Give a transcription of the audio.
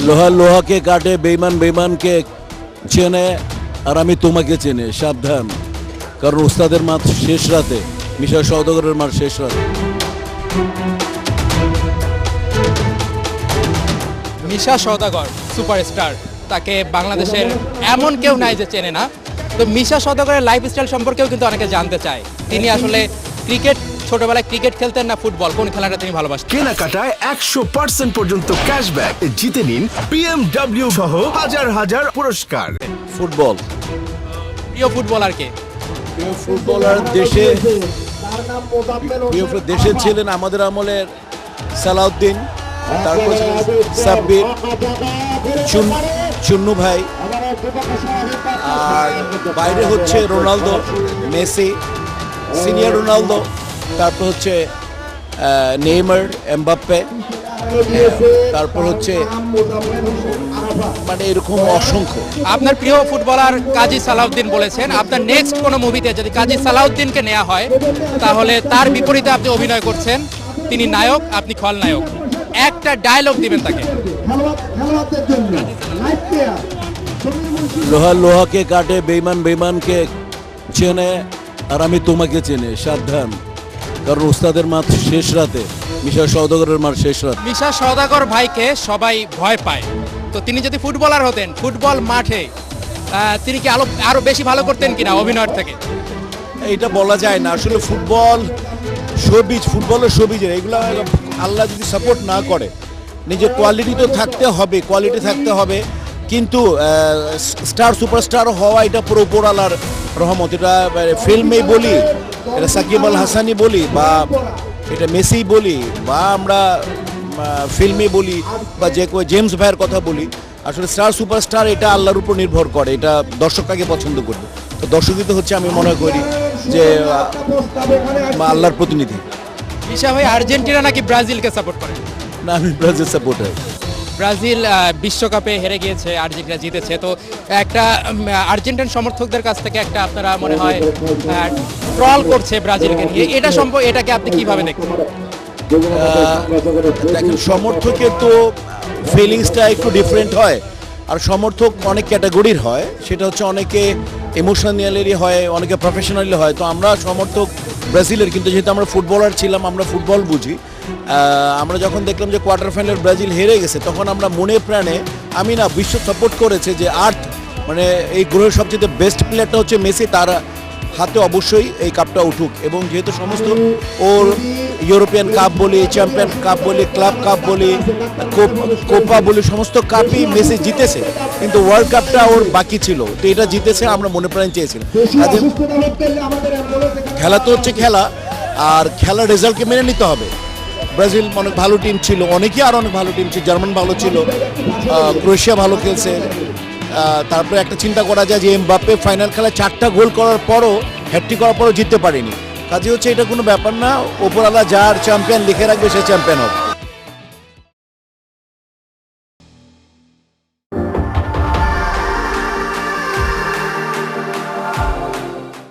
লোহা লোহাকে কাটে, বেইমান বেইমানকে চেনে, আর আমি তোমাকে চেনে, সাবধান। কারণ উস্তাদের মাঠ শেষ রাতে, মিশা সওদাগরের মাঠ শেষ রাতে। মিশা সওদাগর সুপারস্টার, তাকে বাংলাদেশের এমন কেউ নাই যে চেনে না। তো মিশা সওদাগরের লাইফস্টাইল সম্পর্কেও কিন্তু অনেকে জানতে চায়। তিনি আসলে ক্রিকেট, ছোটবেলায় ক্রিকেট খেলতেন না ফুটবল, কোন খেলাটা তিনি ভালোবাসতেন? কেনাকাটায় 100% পর্যন্ত ক্যাশব্যাক জিতে নিন BMW সহ হাজার হাজার পুরস্কার। ফুটবল। প্রিয় ফুটবলার কে? প্রিয় ফুটবলার দেশে ছিলেন আমাদের আমলের সালাউদ্দিন, তারপর সাব্বির, চুন্নু ভাই, আর বাইরে হচ্ছে রোনালদো, মেসি, সিনিয়র রোনালদো, তারপর হচ্ছে নেইমার, এমবাপ্পে, তারপর হচ্ছে মানে এরকম অসংখ্য। আপনার প্রিয় ফুটবলার কাজী সালাউদ্দিন বলেছেন, আপনার নেক্সট কোনো মুভিতে যদি কাজী সালাউদ্দিনকে নেওয়া হয় তাহলে তার বিপরীতে আপনি অভিনয় করছেন, তিনি নায়ক, আপনি খলনায়ক, একটা ডায়লগ দিবেন তাকে। লোহা লোহাকে কাটে, বেইমান বেইমানকে চেনে, আর আমি তোমাকে চেনে, সাবধান। কারণ উস্তাদের মাঠ শেষ রাতে, মিশা সওদাগরের মাঠ শেষ রাতে। মিশা সওদাগর ভাইকে সবাই ভয় পায়, তো তিনি যদি ফুটবলার হতেন, ফুটবল মাঠে তিনি কি আরো বেশি ভালো করতেন কিনা অভিনয়ের থেকে? এইটা বলা যায় না আসলে। ফুটবলের শোবিজের এগুলো আল্লাহ যদি সাপোর্ট না করে, নিজের কোয়ালিটি তো থাকতে হবে, কিন্তু স্টার সুপারস্টার হওয়া এটা পুরো উপর আল্লাহর রহমত। এটা ফিল্মে বলি, এটা সাকিব আল হাসানি বলি, বা এটা মেসি বলি, বা আমরা ফিল্মে বলি, বা যে জেমস ভাইয়ের কথা বলি, আসলে স্টার সুপারস্টার এটা আল্লাহর উপর নির্ভর করে, এটা দর্শকটাকে পছন্দ করবে। তো দর্শকই তো হচ্ছে, আমি মনে করি যে আল্লাহর প্রতিনিধি। মিশা ভাই আর্জেন্টিনা নাকি ব্রাজিলকে সাপোর্ট করে? না, আমি ব্রাজিল সাপোর্টার। ব্রাজিল বিশ্বকাপে হেরে গিয়েছে, আর্জেন্টিনা জিতেছে, তো একটা আর্জেন্টিন সমর্থকদের কাছ থেকে একটা আপনারা মনে হয় ট্রল করছে ব্রাজিলকে নিয়ে, এটাকে আপনি কিভাবে দেখেন? দেখেন, সমর্থকের তো ফিলিংসটা একটু ডিফারেন্ট হয়, আর সমর্থক অনেক ক্যাটাগরির হয়। সেটা হচ্ছে অনেকে ইমোশনালি হয়, অনেকে প্রফেশনালি হয়। তো আমরা সমর্থক ব্রাজিলের, কিন্তু যেহেতু আমরা ফুটবলার ছিলাম, আমরা ফুটবল বুঝি। আমরা যখন দেখলাম যে কোয়ার্টার ফাইনাল ব্রাজিল হেরে গেছে, তখন আমরা মনে প্রাণে, আমি না, বিশ্ব সাপোর্ট করেছে যে মানে এই গ্রহের সবচেয়ে বেস্ট প্লেয়ারটা হচ্ছে মেসি, তার হাতে অবশ্যই এই কাপটা উঠুক। এবং যেহেতু সমস্ত ওর ইউরোপিয়ান কাপ বলি, চ্যাম্পিয়ন কাপ বলি, ক্লাব কাপ বলি, কোপা বলি, সমস্ত কাপই মেসি জিতেছে, কিন্তু ওয়ার্ল্ড কাপটা ওর বাকি ছিল, তো এটা জিতেছে, আমরা মনে প্রাণে চেয়েছিলাম। খেলা তো হচ্ছে খেলা, আর খেলার রেজাল্টকে মেনে নিতে হবে। ব্রাজিল অনেক ভালো টিম ছিল, অনেকেই আর অনেক ভালো টিম ছিল, জার্মান ভালো ছিল, ক্রোয়েশিয়া ভালো খেলছে। তারপরে একটা চিন্তা করা যায় যে এমবাপ্পে ফাইনাল খেলায় 4টা গোল করার পরও, হ্যাটট্রিক করার পরও জিততে পারেনি। কাজে হচ্ছে এটা কোনো ব্যাপার না, ওপরওয়ালা যার চ্যাম্পিয়ন লিখে রাখবে সে চ্যাম্পিয়ন হবে।